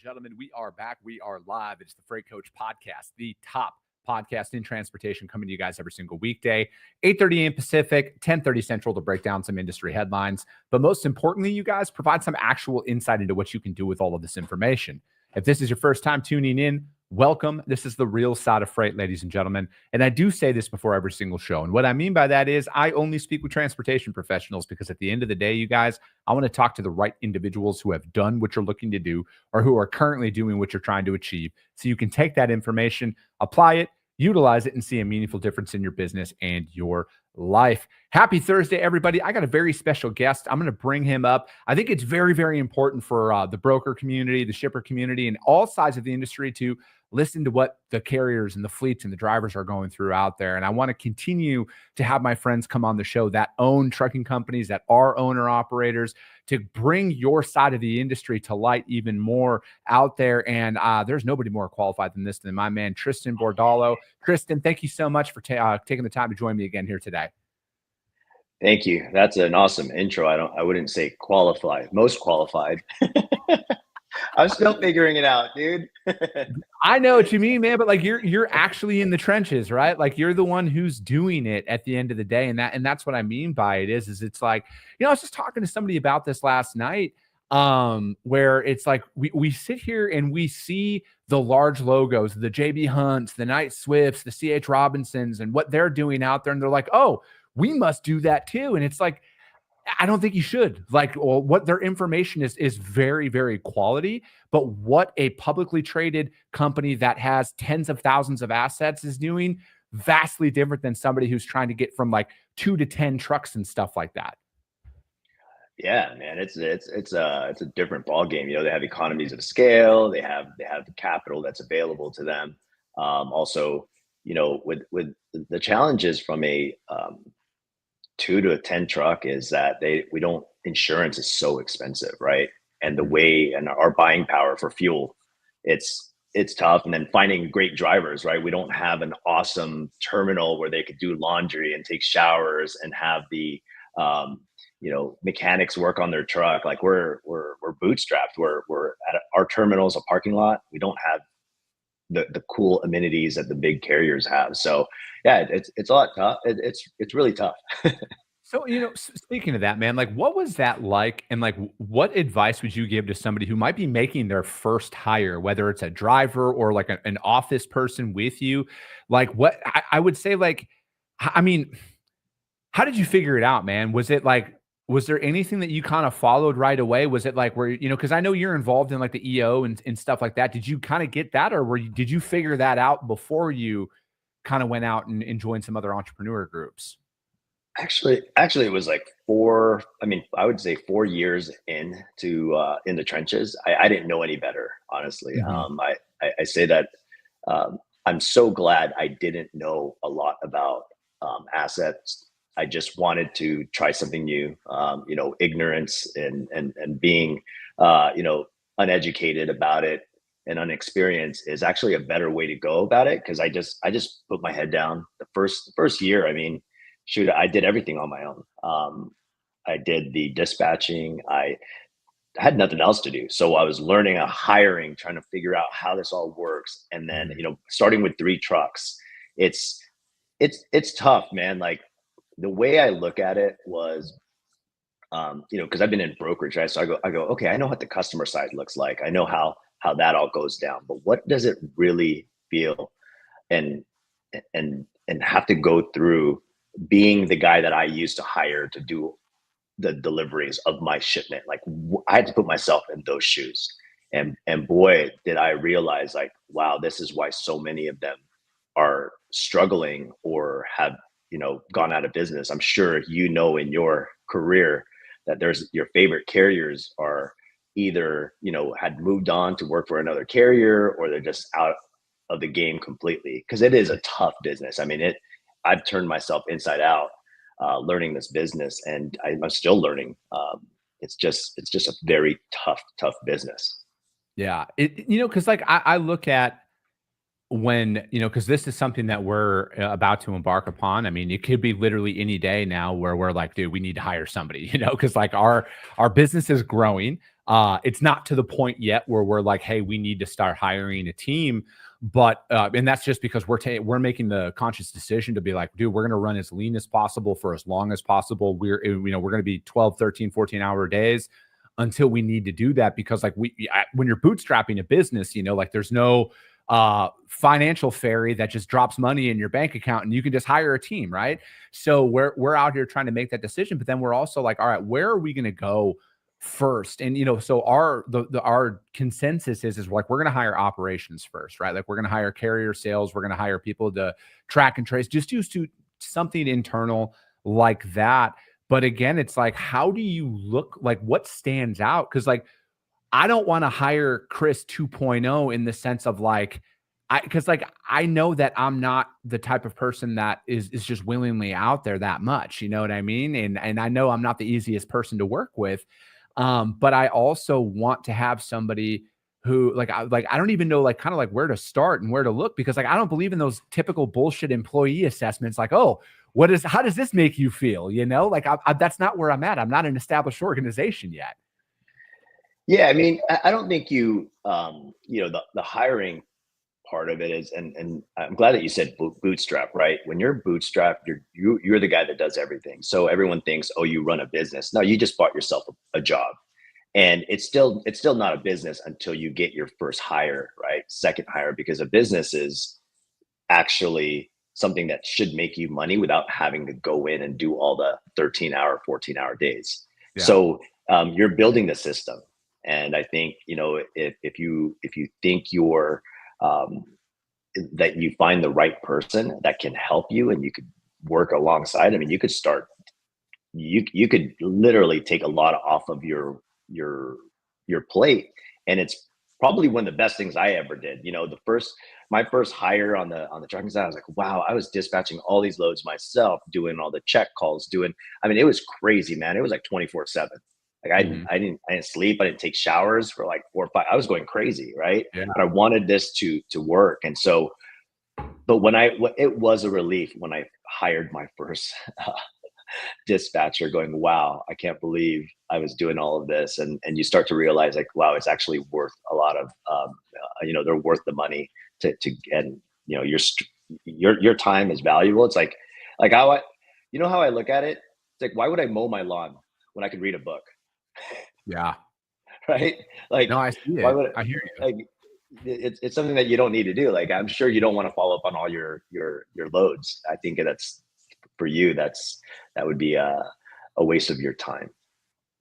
gentlemen, we are back. We are live. It's the Freight Coach Podcast, the top podcast in transportation, coming to you guys every single weekday, 8:30 a.m. Pacific, 10:30 Central, to break down some industry headlines. But most importantly, you guys provide some actual insight into what you can do with all of this information. If this is your first time tuning in, welcome. This is the real side of freight, ladies and gentlemen. And I do say this before every single show. And what I mean by that is I only speak with transportation professionals, because at the end of the day, you guys, I want to talk to the right individuals who have done what you're looking to do or who are currently doing what you're trying to achieve. So you can take that information, apply it, utilize it, and see a meaningful difference in your business and your life. Happy Thursday, everybody. I got a very special guest. I'm going to bring him up. I think it's very, very important for the broker community, the shipper community, and all sides of the industry to listen to what the carriers and the fleets and the drivers are going through out there. And I want to continue to have my friends come on the show that own trucking companies, that are owner operators, to bring your side of the industry to light even more out there. And there's nobody more qualified than my man, Tristan Bordallo. Tristan, thank you so much for taking the time to join me again here today. Thank you. That's an awesome intro. I wouldn't say qualified, most qualified. I'm still figuring it out, dude. I know what you mean, man, but like you're actually in the trenches, right? Like you're the one who's doing it at the end of the day. And that's what I mean by it is it's like, I was just talking to somebody about this last night, where it's like we sit here and we see the large logos, the JB Hunts, the Knight Swifts, the CH Robinsons, and what they're doing out there. And they're like, oh, we must do that too. And it's like, I don't think you should. Like, well, what their information is very, very quality, but what a publicly traded company that has tens of thousands of assets is doing, vastly different than somebody who's trying to get from like 2 to 10 trucks and stuff like that. Yeah, man, it's a different ball game. They have economies of scale. They have the capital that's available to them. Also, with the challenges from a 2 to 10 truck is that insurance is so expensive, right? And the way and our buying power for fuel, it's tough. And then finding great drivers, right? We don't have an awesome terminal where they could do laundry and take showers and have the mechanics work on their truck. Like we're bootstrapped. We're at our terminal's a parking lot. We don't have the cool amenities that the big carriers have. So yeah, it's a lot tough. It's really tough. So, speaking of that, man, like what was that like? And like, what advice would you give to somebody who might be making their first hire, whether it's a driver or like an office person with you? Like what I would say, like, I mean, how did you figure it out, man? Was there anything that you kind of followed right away? Was it like where, because I know you're involved in like the EO and stuff like that. Did you kind of get that, or did you figure that out before you kind of went out and joined some other entrepreneur groups? Actually, it was like I would say 4 years in the trenches. I didn't know any better, honestly. Mm-hmm. I say that I'm so glad I didn't know a lot about assets. I just wanted to try something new. Ignorance and being uneducated about it and unexperienced is actually a better way to go about it. Because I just put my head down. The first year, shoot, I did everything on my own. I did the dispatching. I had nothing else to do. So I was learning hiring, trying to figure out how this all works. And then, starting with 3 trucks, it's tough, man. Like the way I look at it was, cause I've been in brokerage, right? So I go, okay, I know what the customer side looks like. I know how that all goes down, but what does it really feel and have to go through being the guy that I used to hire to do the deliveries of my shipment? Like I had to put myself in those shoes, and boy, did I realize, like, wow, this is why so many of them are struggling or have, gone out of business. I'm sure, in your career that there's your favorite carriers are either, had moved on to work for another carrier, or they're just out of the game completely. Cause it is a tough business. I've turned myself inside out, learning this business, and I'm still learning. It's just a very tough business. Yeah. Cause like I look at when, cause this is something that we're about to embark upon. It could be literally any day now where we're like, dude, we need to hire somebody, cause like our business is growing. It's not to the point yet where we're like, hey, we need to start hiring a team. But and that's just because we're making the conscious decision to be like, dude, we're going to run as lean as possible for as long as possible. We're going to be 12, 13, 14-hour days until we need to do that, because like when you're bootstrapping a business, like there's no financial fairy that just drops money in your bank account and you can just hire a team, right? So we're out here trying to make that decision, but then we're also like, all right, where are we going to go first? And so our consensus is like, we're going to hire operations first, right? Like we're going to hire carrier sales, we're going to hire people to track and trace, just use to something internal like that. But again, it's like, how do you look, like what stands out? Because like, I don't want to hire Chris 2.0 in the sense of like, because like I know that I'm not the type of person that is just willingly out there that much. You know what I mean? And I know I'm not the easiest person to work with. But I also want to have somebody who I don't even know like kind of like where to start and where to look, because like I don't believe in those typical bullshit employee assessments. Like, oh, how does this make you feel? Like that's not where I'm at. I'm not an established organization yet. Yeah, I mean, I don't think the hiring part of it is, and I'm glad that you said bootstrap, right? When you're bootstrap, you're the guy that does everything. So everyone thinks, oh, you run a business. No, you just bought yourself a job, and it's still not a business until you get your first hire, right? Second hire, because a business is actually something that should make you money without having to go in and do all the 13-hour, 14-hour days. Yeah. So you're building the system. And I think, if you think that you find the right person that can help you and you could work alongside, I mean, you could literally take a lot off of your plate. And it's probably one of the best things I ever did. My first hire on the trucking side, I was like, wow, I was dispatching all these loads myself, doing all the check calls, it was crazy, man. It was like 24/7. Like I didn't sleep. I didn't take showers for like 4 or 5. I was going crazy, right? Yeah. But I wanted this to work. And so, but it was a relief when I hired my first dispatcher, going, wow, I can't believe I was doing all of this. And you start to realize like, wow, it's actually worth a lot of, they're worth the money and your time is valuable. It's like how how I look at it. It's like, why would I mow my lawn when I could read a book? Yeah. Right. Like, no, I see it. I hear you. Like, it's something that you don't need to do. Like, I'm sure you don't want to follow up on all your loads. I think that's for you. That would be a waste of your time.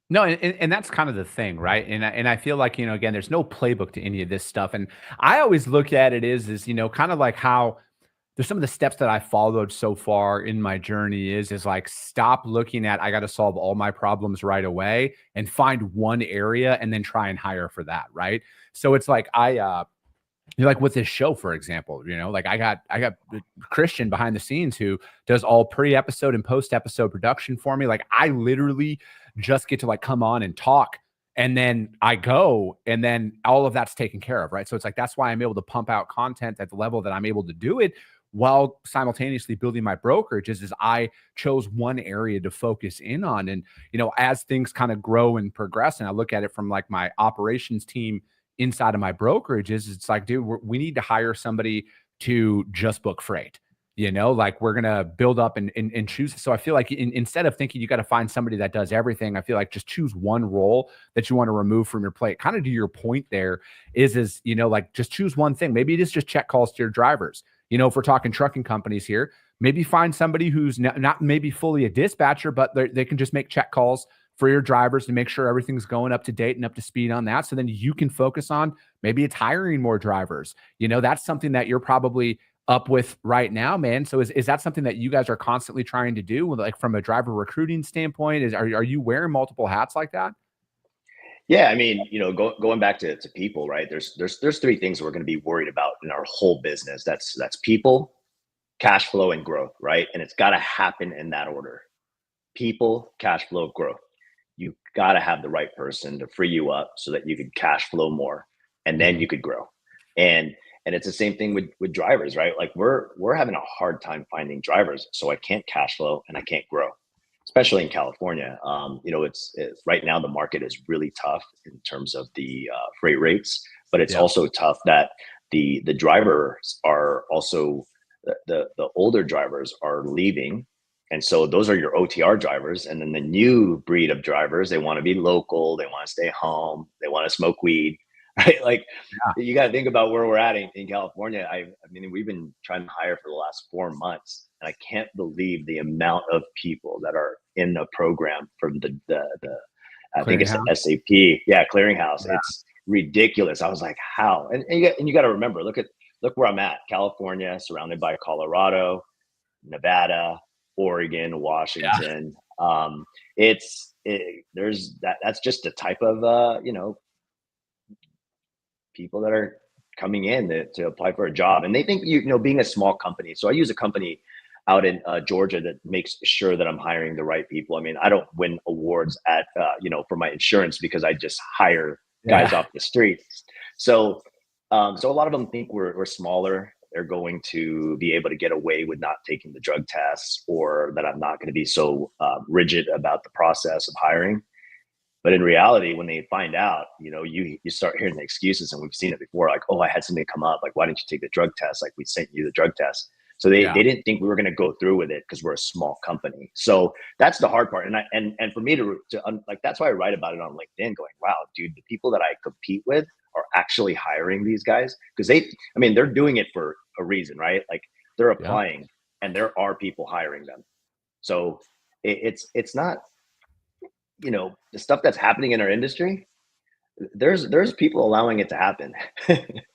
No, and that's kind of the thing, right? And I feel like, again, there's no playbook to any of this stuff. And I always look at it is kind of like how there's some of the steps that I followed so far in my journey is like, stop looking at, I got to solve all my problems right away, and find one area and then try and hire for that. Right. So it's like, like with this show, for example, like I got Christian behind the scenes who does all pre-episode and post-episode production for me. Like I literally just get to like come on and talk, and then I go, and then all of that's taken care of. Right. So it's like, that's why I'm able to pump out content at the level that I'm able to do it, while simultaneously building my brokerage. Is I chose one area to focus in on. And, as things kind of grow and progress, and I look at it from like my operations team inside of my brokerages, it's like, dude, we need to hire somebody to just book freight. Like we're going to build up and choose. So I feel like instead of thinking you got to find somebody that does everything, I feel like just choose one role that you want to remove from your plate. Kind of to your point there is, like just choose one thing. Maybe it is just check calls to your drivers. If we're talking trucking companies here, maybe find somebody who's not maybe fully a dispatcher, but they can just make check calls for your drivers to make sure everything's going up to date and up to speed on that. So then you can focus on, maybe it's hiring more drivers. That's something that you're probably up with right now, man. So is that something that you guys are constantly trying to do, like from a driver recruiting standpoint? Are you wearing multiple hats like that? Yeah, I mean, going back to people, right? There's three things we're going to be worried about in our whole business. That's people, cash flow, and growth, right? And it's got to happen in that order: people, cash flow, growth. You got to have the right person to free you up so that you could cash flow more, and then you could grow. And it's the same thing with drivers, right? Like we're having a hard time finding drivers, so I can't cash flow and I can't grow. especially in California. It's right now the market is really tough in terms of the freight rates, but it's Yeah. also tough that the drivers are also the older drivers are leaving. And so those are your OTR drivers. And then the new breed of drivers, they want to be local, they want to stay home, they want to smoke weed, right? Like Yeah. you got to think about where we're at in California. I mean, we've been trying to hire for the last 4 months, and I can't believe the amount of people that are in the program from the I think it's the Clearinghouse. SAP, yeah, clearinghouse. Yeah. It's ridiculous. I was like, how? And you got to remember, look where I'm at, California, surrounded by Colorado, Nevada, Oregon, Yeah. Washington. There's that's just the type of people that are coming in to apply for a job, and they think being a small company. So I use a company out in Georgia that makes sure that I'm hiring the right people. I mean, I don't win awards at for my insurance because I just hire guys Yeah. off the street. So so a lot of them think we're smaller. They're going to be able to get away with not taking the drug tests, or that I'm not going to be so rigid about the process of hiring. But in reality, when they find out, you start hearing the excuses, and we've seen it before. Like, oh, I had something come up. Like, why didn't you take the drug test? Like, we sent you the drug test. So they Yeah. didn't think we were going to go through with it because we're a small company. So that's the hard part. And for me to like, that's why I write about it on LinkedIn, going, wow, dude, the people that I compete with are actually hiring these guys, because they're doing it for a reason, right? Like they're Yeah. applying, and there are people hiring them. So it's not, the stuff that's happening in our industry, there's people allowing it to happen.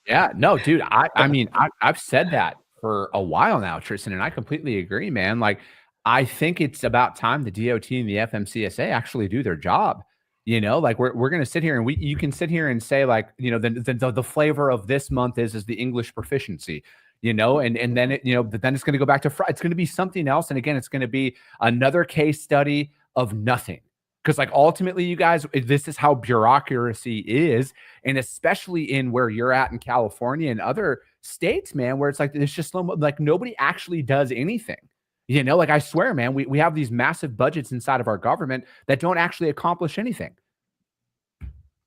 Yeah, no, dude. I mean, I've said that for a while now, Tristan, and I completely agree, man. Like, I think it's about time the DOT and the FMCSA actually do their job. Like we're gonna sit here and you can sit here and say like, the flavor of this month is the English proficiency, and then but then it's gonna go back to it's gonna be something else, and again, it's gonna be another case study of nothing. Because like ultimately, you guys, this is how bureaucracy is, and especially in where you're at in California and other states, man, where it's like there's just like nobody actually does anything. Like I swear, man, we have these massive budgets inside of our government that don't actually accomplish anything.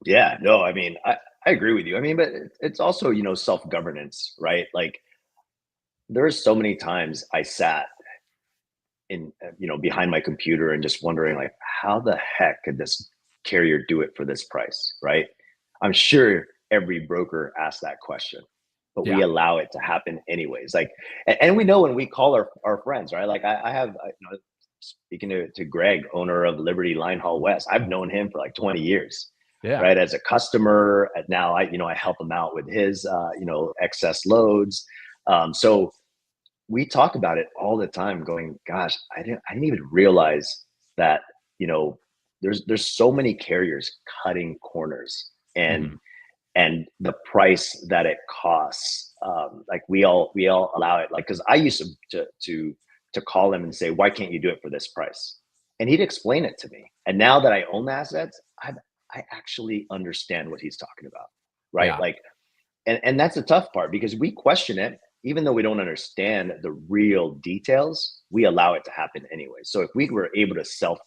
Yeah, no, I mean, I agree with you. I mean, but it's also, self-governance, right? Like there's so many times I sat in, behind my computer and just wondering like, how the heck could this carrier do it for this price, right? I'm sure every broker asks that question, but we Yeah. allow it to happen anyways. Like, and we know when we call our friends, right? Like I have, speaking to Greg, owner of Liberty Line Haul West, I've known him for like 20 years, Yeah. right? As a customer. Now I help him out with his, excess loads. So we talk about it all the time, going, gosh, I didn't even realize that, there's so many carriers cutting corners, and Mhm. and the price that it costs. Like we all allow it. Like, because I used to call him and say, why can't you do it for this price? And he'd explain it to me. And now that I own the assets, I actually understand what he's talking about, right? Yeah. Like, and that's the tough part, because we question it. Even though we don't understand the real details, we allow it to happen anyway. So if we were able to self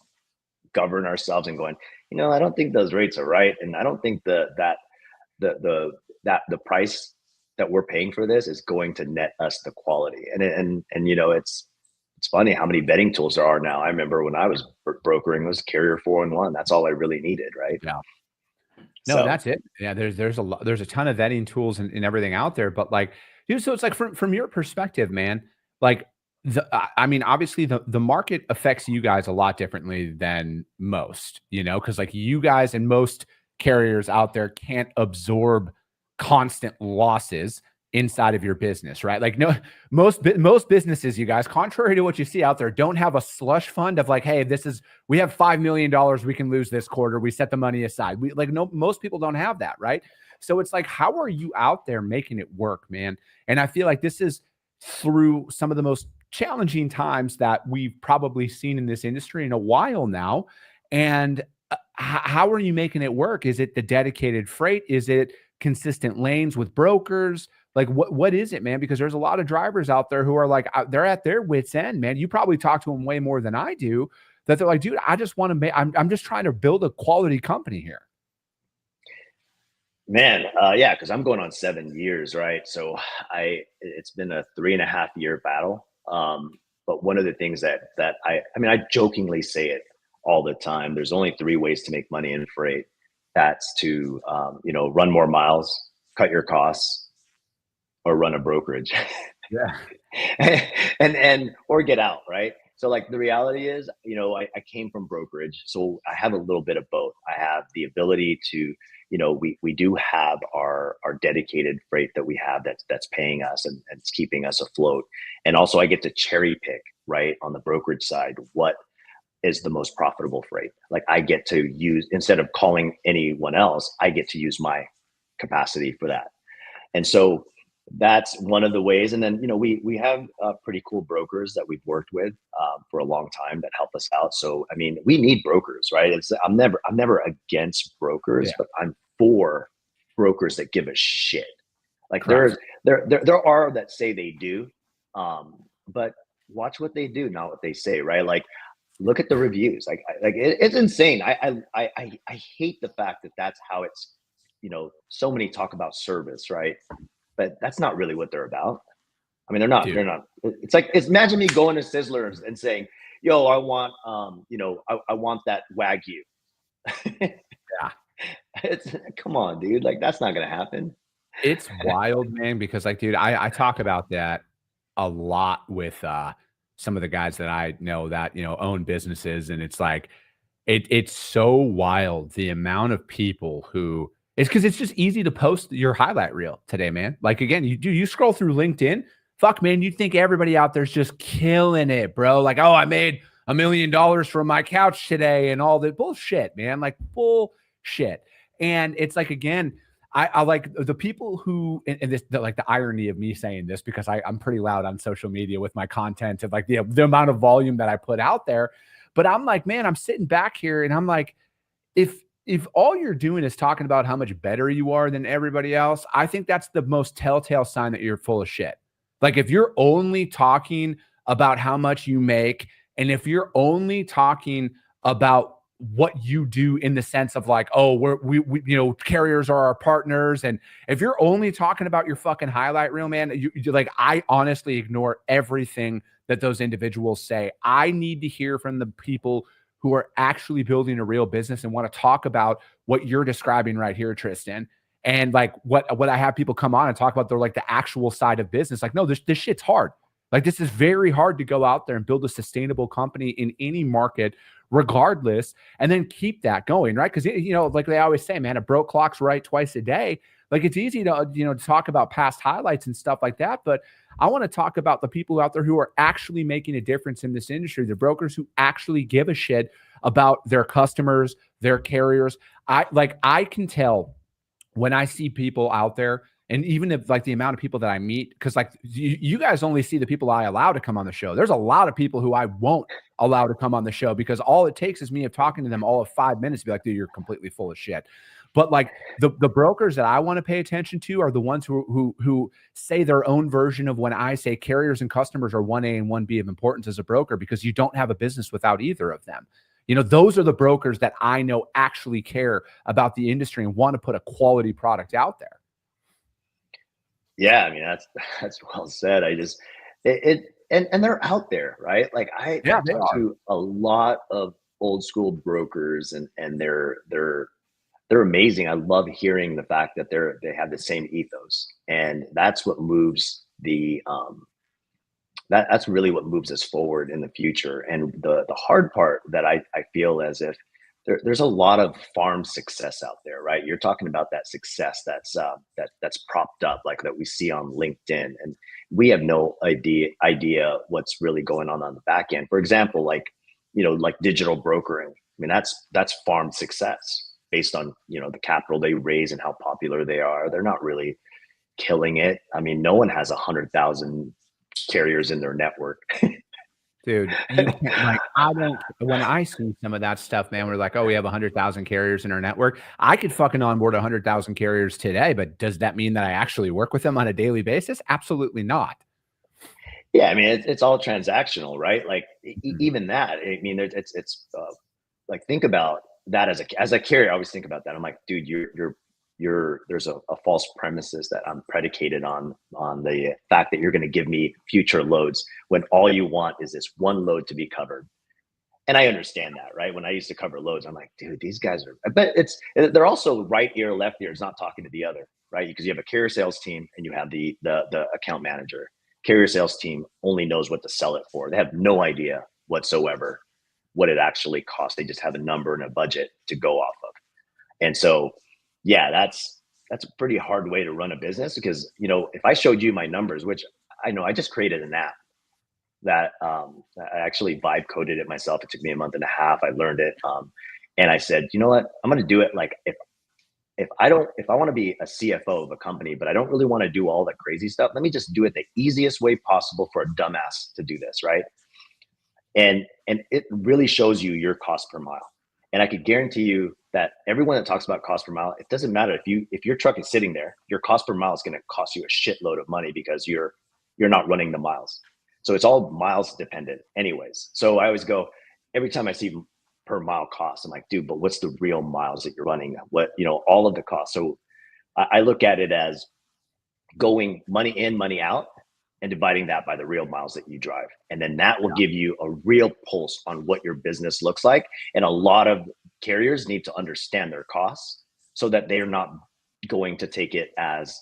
govern ourselves and going, I don't think those rates are right, and I don't think the price that we're paying for this is going to net us the quality. And it's funny how many vetting tools there are now. I remember when I was brokering, it was Carrier 411. That's all I really needed, right? Yeah. No, So that's it. Yeah, there's a ton of vetting tools and everything out there, but like, dude, so it's like from your perspective, man, like I mean, obviously the market affects you guys a lot differently than most, because like you guys and most carriers out there can't absorb constant losses inside of your business, right? Like no, most businesses, you guys, contrary to what you see out there, don't have a slush fund of like, hey, we have $5 million we can lose this quarter. We set the money aside. We like no, most people don't have that, right? So it's like, how are you out there making it work, man? And I feel like this is through some of the most challenging times that we've probably seen in this industry in a while now. And how are you making it work? Is it the dedicated freight? Is it consistent lanes with brokers? Like what is it, man? Because there's a lot of drivers out there who are like they're at their wits end, man. You probably talk to them way more than I do. that they're like, dude, I just want to make, I'm just trying to build a quality company here. Man, yeah, because I'm going on 7 years, right? So it's been a 3.5 year battle. But one of the things that I mean, I jokingly say it all the time. There's only 3 ways to make money in freight. That's to run more miles, cut your costs, or run a brokerage. Yeah. and or get out, right? So like the reality is, I came from brokerage, so I have a little bit of both. I have the ability to, we do have our dedicated freight that we have that's paying us and it's keeping us afloat. And also I get to cherry pick, right, on the brokerage side, what is the most profitable freight. Like I get to use, instead of calling anyone else, I get to use my capacity for that. And so that's one of the ways. And then, we have pretty cool brokers that we've worked with for a long time that help us out. So, I mean, we need brokers, right? I'm never against brokers, but I'm for brokers that give a shit. Like there are that say they do, but watch what they do, not what they say, right? Like look at the reviews. It's insane. I hate the fact that that's how it's, so many talk about service, right? But that's not really what they're about. I mean, they're not, it's like, imagine me going to Sizzler and saying, yo, I want, I want that Wagyu. Yeah. Come on, dude. Like, that's not going to happen. It's wild, man, because like, dude, I talk about that a lot with some of the guys that I know that, own businesses. And it's like, it's so wild, the amount of people who, it's because it's just easy to post your highlight reel today, man. Like, again, you scroll through LinkedIn, fuck, man, you think everybody out there's just killing it, bro. Like, oh, I made $1 million from my couch today and all that bullshit, man. Like, bullshit. And it's like, again, I like the people who, and this, the irony of me saying this, because I'm pretty loud on social media with my content of like the amount of volume that I put out there. But I'm like, man, I'm sitting back here and I'm like, if all you're doing is talking about how much better you are than everybody else, I think that's the most telltale sign that you're full of shit. Like if you're only talking about how much you make, and if you're only talking about what you do in the sense of like, oh, we carriers are our partners. And if you're only talking about your fucking highlight reel, man, you like, I honestly ignore everything that those individuals say. I need to hear from the people who are actually building a real business and want to talk about what you're describing right here, Tristan. And like what I have people come on and talk about, they're like the actual side of business. Like, no, this shit's hard. Like this is very hard to go out there and build a sustainable company in any market, regardless, and then keep that going, right? Because like they always say, man, a broke clock's right twice a day. Like it's easy to to talk about past highlights and stuff like that, but I want to talk about the people out there who are actually making a difference in this industry, the brokers who actually give a shit about their customers, their carriers. I can tell when I see people out there, and even if like the amount of people that I meet, because like you guys only see the people I allow to come on the show. There's a lot of people who I won't allow to come on the show because all it takes is me of talking to them all of 5 minutes to be like, dude, you're completely full of shit. But like the brokers that I want to pay attention to are the ones who say their own version of when I say carriers and customers are 1A and 1B of importance as a broker, because you don't have a business without either of them. Those are the brokers that I know actually care about the industry and want to put a quality product out there. Yeah, I mean that's well said. I just and they're out there, right? Like I talk to a lot of old school brokers and they're amazing. I love hearing the fact that they have the same ethos, and that's what moves that's really what moves us forward in the future. And the hard part that I feel as if there's a lot of farm success out there, right? You're talking about that success that's propped up, like that we see on LinkedIn, and we have no idea what's really going on the back end. For example, like digital brokering. I mean, that's farm success based on the capital they raise and how popular they are. They're not really killing it. I mean, no one has 100,000 carriers in their network. Dude, you can't, like, when I see some of that stuff, man, we're like, oh, we have 100,000 carriers in our network. I could fucking onboard 100,000 carriers today, but does that mean that I actually work with them on a daily basis? Absolutely not. Yeah, I mean, it's all transactional, right? Like even that. I mean, like think about that as a carrier. I always think about that. I'm like, dude, you're there's a false premises that I'm predicated on the fact that you're going to give me future loads when all you want is this one load to be covered. And I understand that, right? When I used to cover loads, I'm like, dude, these guys are. But they're also right ear, left ear is not talking to the other, right? Because you have a carrier sales team and you have the account manager. Carrier sales team only knows what to sell it for. They have no idea whatsoever what it actually costs. They just have a number and a budget to go off of. And so, yeah, that's a pretty hard way to run a business because if I showed you my numbers, which I know I just created an app that I actually vibe coded it myself. It took me a month and a half. I learned it, and I said, you know what, I'm going to do it like if I want to be a CFO of a company, but I don't really want to do all that crazy stuff, let me just do it the easiest way possible for a dumbass to do this, right? And it really shows you your cost per mile. And I could guarantee you that everyone that talks about cost per mile, it doesn't matter if your truck is sitting there, your cost per mile is going to cost you a shitload of money because you're not running the miles. So it's all miles dependent anyways. So I always go, every time I see per mile cost, I'm like, dude, but what's the real miles that you're running? What, all of the costs. So I look at it as going money in, money out, and dividing that by the real miles that you drive. And then that will give you a real pulse on what your business looks like. And a lot of carriers need to understand their costs so that they're not going to take it as,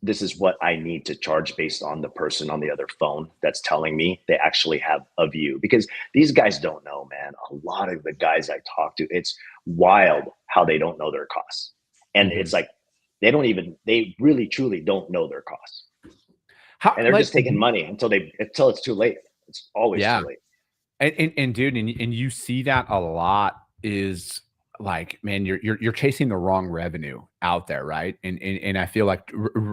this is what I need to charge based on the person on the other phone that's telling me they actually have a view. Because these guys don't know, man. A lot of the guys I talk to, it's wild how they don't know their costs. And it's like, they really truly don't know their costs. And they're just taking money until it's too late. It's always too late. And dude, and you see that a lot is like, man, you're chasing the wrong revenue out there, right? And I feel like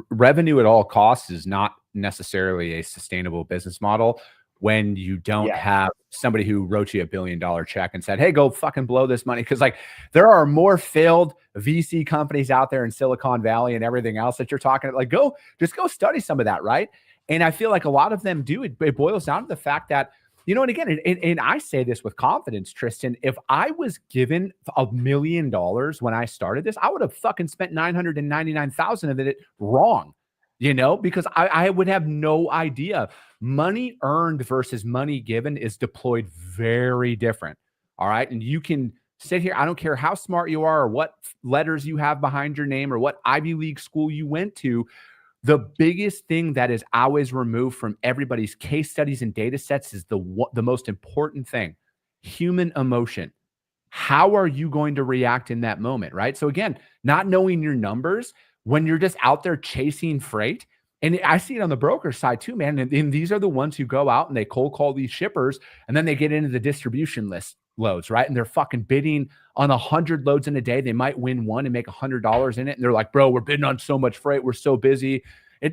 revenue at all costs is not necessarily a sustainable business model when you don't have somebody who wrote you $1 billion check and said, hey, go fucking blow this money. Cause like there are more failed VC companies out there in Silicon Valley and everything else that you're talking about. Like just go study some of that. Right. And I feel like a lot of them do. It boils down to the fact that, and again, and I say this with confidence, Tristan, if I was given $1 million when I started this, I would have fucking spent 999,000 of it wrong, because I would have no idea. Money earned versus money given is deployed very different. All right. And you can sit here. I don't care how smart you are or what letters you have behind your name or what Ivy League school you went to. The biggest thing that is always removed from everybody's case studies and data sets is the most important thing, human emotion. How are you going to react in that moment, right? So again, not knowing your numbers when you're just out there chasing freight. And I see it on the broker side too, man. And these are the ones who go out and they cold call these shippers and then they get into the distribution list loads, right? And they're fucking bidding on 100 loads in a day. They might win one and make $100 in it. And they're like, bro, we're bidding on so much freight. We're so busy.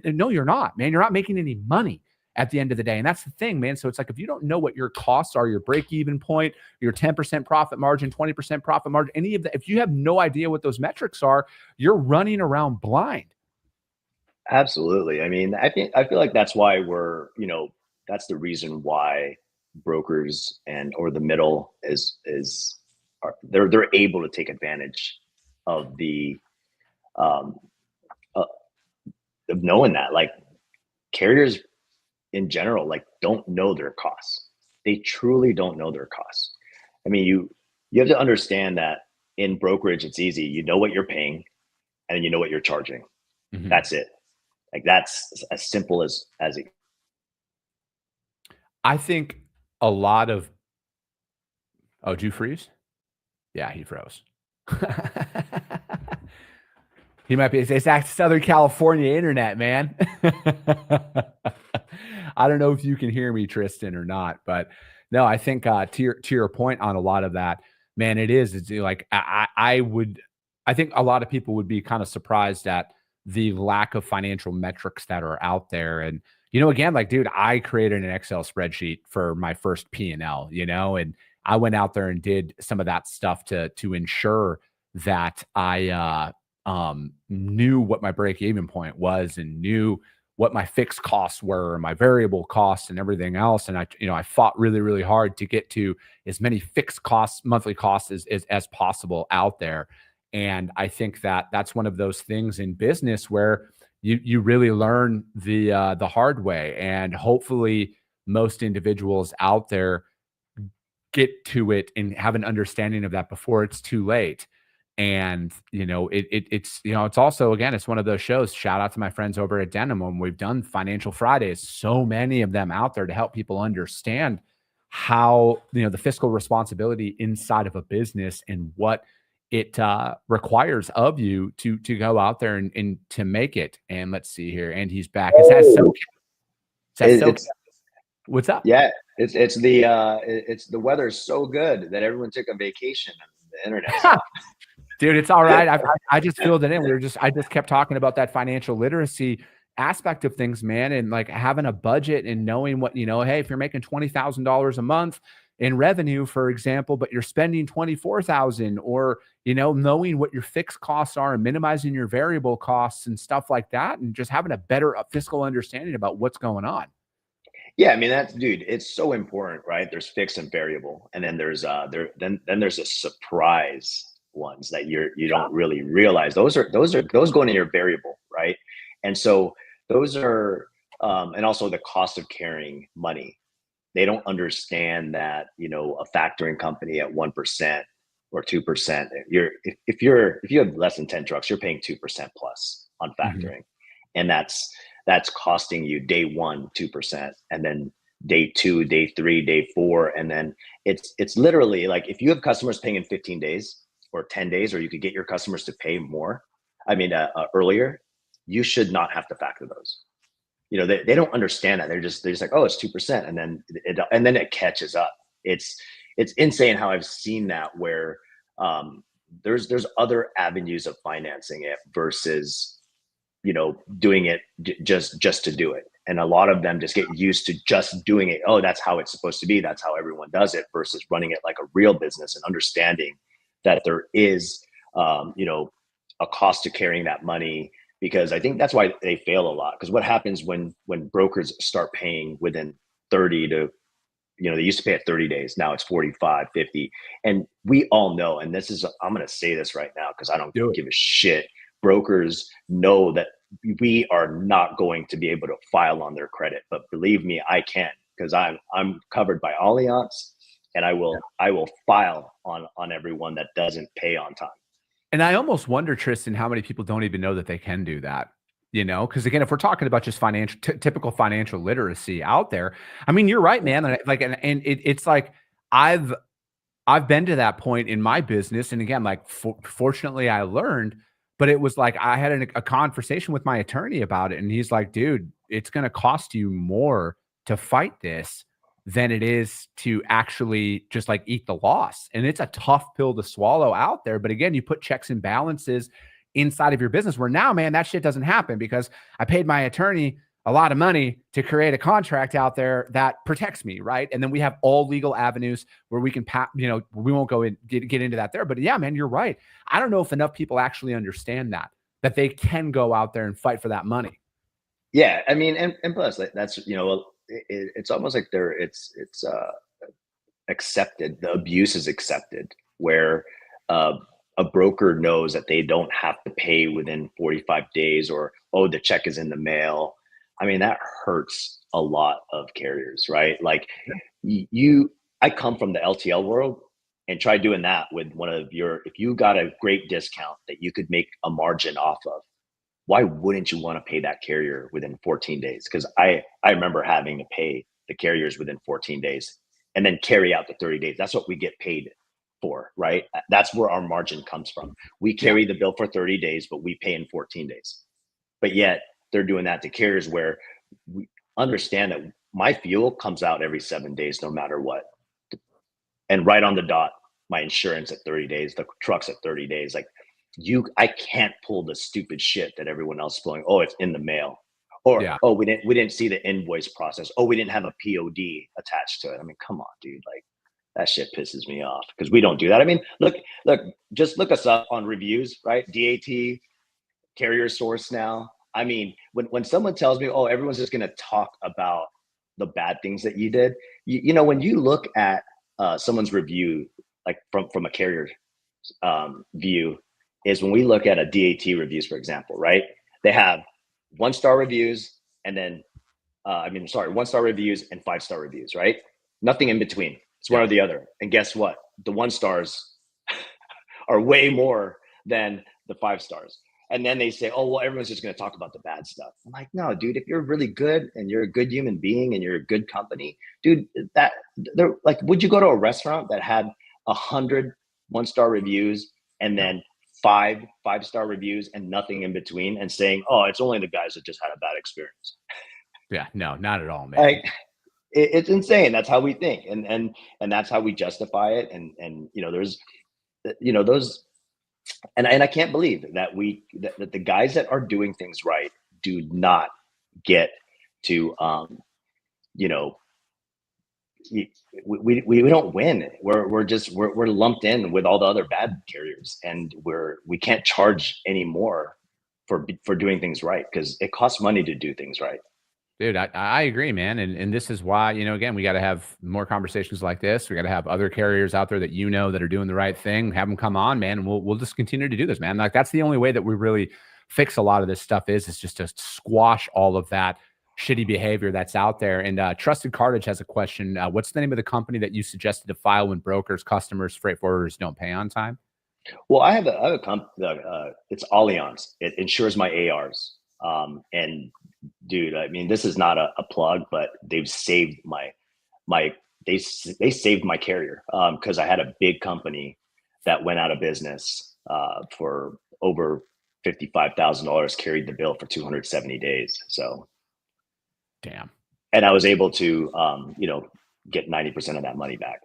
No, you're not, man. You're not making any money at the end of the day. And that's the thing, man. So it's like, if you don't know what your costs are, your break-even point, your 10% profit margin, 20% profit margin, any of that, if you have no idea what those metrics are, you're running around blind. Absolutely. I mean, I feel like that's why that's the reason why brokers or the middle they're able to take advantage of the of knowing that, like, carriers in general, like, don't know their costs. They truly don't know their costs. I mean, you have to understand that in brokerage, it's easy. You know what you're paying and you know what you're charging. Mm-hmm. That's it. Like, that's as simple as it. I think a lot of, oh, did you freeze? Yeah, he froze. He might be, it's that Southern California internet, man. I don't know if you can hear me, Tristan, or not, but no, I think to your point on a lot of that, man, it's like, I think a lot of people would be kind of surprised at the lack of financial metrics that are out there. And, again, like, dude, I created an Excel spreadsheet for my first P&L, and I went out there and did some of that stuff to ensure that I, knew what my break-even point was and knew what my fixed costs were, my variable costs, and everything else. And I fought really, really hard to get to as many fixed costs, monthly costs as possible out there. And I think that that's one of those things in business where you really learn the hard way. And hopefully most individuals out there get to it and have an understanding of that before it's too late. And it's also, again, it's one of those shows. Shout out to my friends over at Denim when we've done Financial Fridays, so many of them out there to help people understand how the fiscal responsibility inside of a business and what it requires of you to go out there and to make it. And let's see here, and he's back. It's What's up? yeah, it's the weather's so good that everyone took a vacation and the internet's off. Dude, it's all right. I just filled it in. I just kept talking about that financial literacy aspect of things, man, and like having a budget and knowing what, hey, if you're making $20,000 a month in revenue, for example, but you're spending 24,000, or knowing what your fixed costs are and minimizing your variable costs and stuff like that, and just having a better fiscal understanding about what's going on. Yeah, I mean dude, it's so important, right? There's fixed and variable, and then there's there's a surprise ones that you don't really realize. Those go into your variable, right? And so those are and also the cost of carrying money. They don't understand that, a factoring company at 1% or 2%, if you have less than 10 trucks, you're paying 2% plus on factoring. And that's costing you day one 2%, and then day two, day three, day four, and then it's literally like if you have customers paying in 15 days or 10 days, or you could get your customers to pay more, earlier, you should not have to factor those. They don't understand that. They're just like, oh, it's 2%, and then it catches up. It's insane how I've seen that where there's other avenues of financing it versus doing it just to do it. And a lot of them just get used to just doing it. Oh, that's how it's supposed to be. That's how everyone does it, versus running it like a real business and understanding that there is, a cost to carrying that money. Because I think that's why they fail a lot. Because what happens when brokers start paying within 30 to, they used to pay at 30 days. Now it's 45, 50. And we all know, and I'm going to say this right now because I don't give a shit. Brokers know that we are not going to be able to file on their credit, but believe me, I can, because I'm covered by Allianz, and I will file on everyone that doesn't pay on time. And I almost wonder, Tristan, how many people don't even know that they can do that. Because again, if we're talking about just typical financial literacy out there, I mean, you're right, man. It's like I've been to that point in my business, and again, like fortunately, I learned. But it was like I had a conversation with my attorney about it, and he's like, dude, it's going to cost you more to fight this than it is to actually just like eat the loss. And it's a tough pill to swallow out there. But again, you put checks and balances inside of your business where now, man, that shit doesn't happen because I paid my attorney a lot of money to create a contract out there that protects me, right? And then we have all legal avenues where we can, we won't go in, get into that there. But yeah, man, you're right. I don't know if enough people actually understand that they can go out there and fight for that money. Yeah, I mean, and plus that's it's almost like it's accepted. The abuse is accepted, where a broker knows that they don't have to pay within 45 days, or the check is in the mail. I mean, that hurts a lot of carriers, right? Like I come from the LTL world, and try doing that with if you got a great discount that you could make a margin off of, why wouldn't you want to pay that carrier within 14 days? Because I remember having to pay the carriers within 14 days and then carry out the 30 days. That's what we get paid for, right? That's where our margin comes from. We carry the bill for 30 days, but we pay in 14 days. But yet they're doing that to carriers, where we understand that my fuel comes out every 7 days, no matter what. And right on the dot, my insurance at 30 days, the truck's at 30 days. Like, I can't pull the stupid shit that everyone else is pulling. Oh, it's in the mail, or we didn't see the invoice process. Oh, we didn't have a POD attached to it. I mean, come on, dude. Like, that shit pisses me off because we don't do that. I mean, look, just look us up on reviews, right? DAT, Carrier Source now. I mean, when someone tells me, oh, everyone's just going to talk about the bad things that you did, you know, when you look at someone's review, like from a carrier view, is when we look at a DAT reviews, for example, right? They have 1-star reviews and then, 1-star reviews and 5-star reviews, right? Nothing in between. It's one or the other. And guess what? The 1-stars are way more than the 5-stars. And then they say, oh, well, everyone's just going to talk about the bad stuff. I'm like, no, dude, if you're really good and you're a good human being and you're a good company, dude, that they're like, would you go to a restaurant that had 100 1-star reviews and then 5-star reviews and nothing in between and saying, oh, it's only the guys that just had a bad experience? Yeah, no, not at all, man. Like, it's insane. That's how we think. And that's how we justify it. And, you know, there's, you know, those, and I can't believe that that the guys that are doing things right do not get to, you know, we don't win. We're lumped in with all the other bad carriers, and we can't charge anymore for doing things right, because it costs money to do things right. Dude, I agree, man. And this is why, you know, again, we got to have more conversations like this. We got to have other carriers out there that, you know, that are doing the right thing, have them come on, man. And we'll just continue to do this, man. Like, that's the only way that we really fix a lot of this stuff is just to squash all of that shitty behavior that's out there. And Trusted Cartage has a question. What's the name of the company that you suggested to file when brokers, customers, freight forwarders don't pay on time? Well, I have a company, it's Allianz. It insures my ARs. And dude, I mean, this is not a plug, but they've saved they saved my carrier. Cause I had a big company that went out of business, for over $55,000, carried the bill for 270 days. So damn. And I was able to, you know, get 90% of that money back.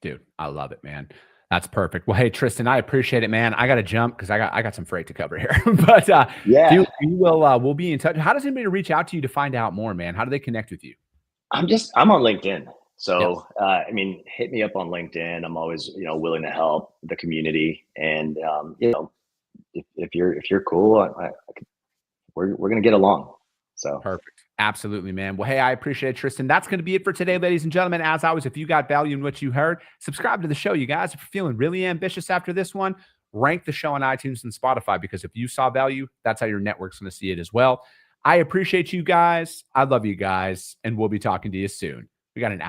Dude, I love it, man. That's perfect. Well, hey, Tristan, I appreciate it, man. I got to jump because I got some freight to cover here. But yeah, we'll be in touch. How does anybody reach out to you to find out more, man? How do they connect with you? I'm on LinkedIn. So, I mean, hit me up on LinkedIn. I'm always, you know, willing to help the community. And, you know, if you're cool, we're going to get along. So perfect. Absolutely, man. Well, hey, I appreciate it, Tristan. That's going to be it for today, ladies and gentlemen. As always, if you got value in what you heard, subscribe to the show, you guys. If you're feeling really ambitious after this one, rank the show on iTunes and Spotify, because if you saw value, that's how your network's going to see it as well. I appreciate you guys. I love you guys, and we'll be talking to you soon. We got an